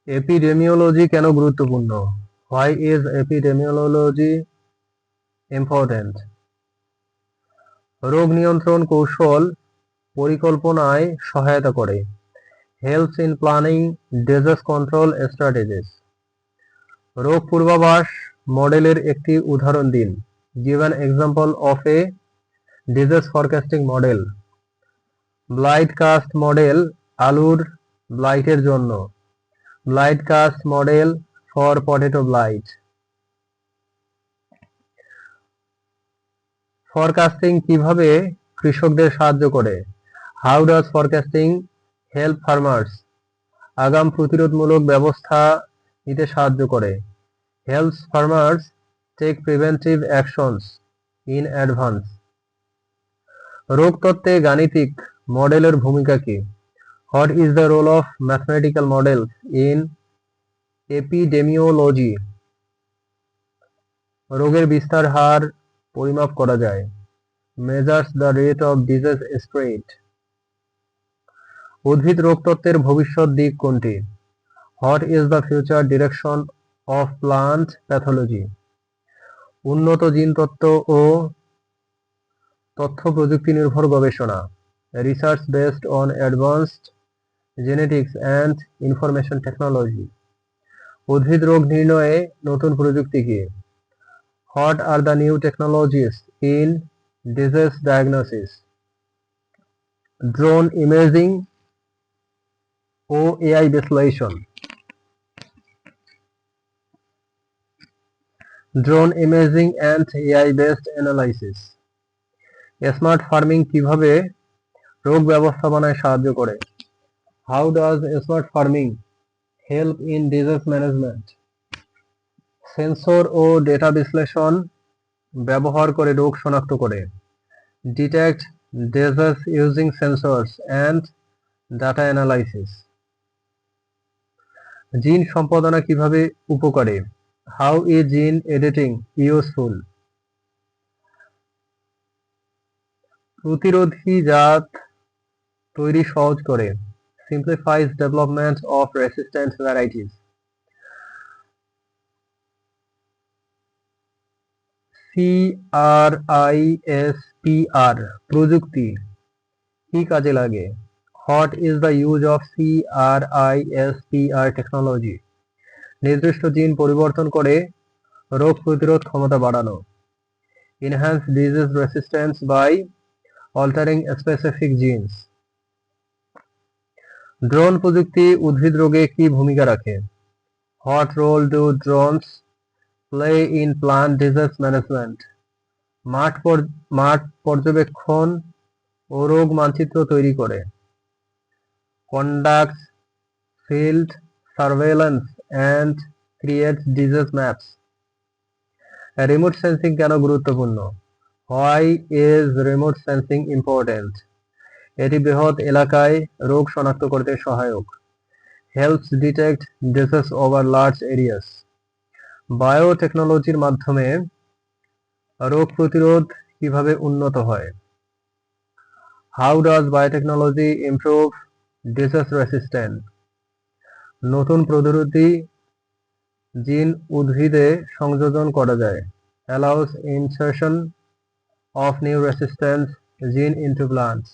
Epidemiology কেন গুরুত্বপূর্ণ? Why is epidemiology important? রোগ নিয়ন্ত্রণ কৌশল পরিকল্পনায় সহায়তা করে। Helps in planning disease control strategies. রোগ পূর্বাভাস মডেলের একটি উদাহরণ দিন। Give an example of a disease forecasting model. Blight cast model আলুর ব্লাইটের জন্য। Blight cast model for potato blight. Forecasting কিভাবে কৃষকদের সাহায্য করে? How does forecasting help farmers? আগাম প্রতিরোধমূলক ব্যবস্থা নিতে সাহায্য করে। Helps farmers take preventive actions in advance. রোগতত্ত্বে গাণিতিক মডেলের ভূমিকা কি? What is the role of mathematical models in epidemiology? রোগের বিস্তার হার পরিমাপ করা যায়। Measures the rate of disease spread. উদ্ভিদ রোগতত্ত্বের ভবিষ্যৎ দিক কোনটি? What is the future direction of plant pathology? উন্নত জিনতত্ত্ব ও তথ্য প্রযুক্তি নির্ভর গবেষণা। Research based on advanced genetics and information technology. উদ্ভিদ রোগ নির্ণয়ে নতুন প্রযুক্তি কি? What are the new technologies in disease diagnosis? Drone imaging ও এআই বিশ্লেষণ। Drone imaging and AI based analysis. Smart farming কিভাবে রোগ ব্যবস্থাপনায় সাহায্য করে? How does smart farming help in disease management? Sensor ও ডেটা বিশ্লেষণ ব্যবহার করে রোগ শনাক্ত করে। Detect disease using sensors and data analysis. Gene সম্পাদনা কিভাবে উপকারী? How is gene editing useful? প্রতিরোধী জাত তৈরি সহজ করে। Simplifies development of resistant varieties. CRISPR প্রযুক্তি কি কাজে লাগে? What is the use of CRISPR technology? নির্দিষ্ট জিন পরিবর্তন করে রোগ প্রতিরোধ ক্ষমতা বাড়ানো। Enhance disease resistance by altering specific genes. Drone প্রযুক্তি উদ্ভিদ রোগে কি ভূমিকা রাখে? What role do drones play in plant disease management? মাঠ পর্যবেক্ষণ ও রোগ মানচিত্র তৈরি করে। Conducts field surveillance and creates disease maps. Remote sensing কেন গুরুত্বপূর্ণ? Why is remote sensing important? এটি বৃহৎ এলাকায় রোগ শনাক্ত করতে সহায়ক। Helps detect disease over large areas. বায়োটেকনোলজির মাধ্যমে রোগ প্রতিরোধ কিভাবে উন্নত হয়? How does biotechnology improve disease resistance? নতুন প্রতিরোধী জিন উদ্ভিদে সংযোজন করা যায়। Allows insertion of new resistance জিন ইনটু প্লান্টস।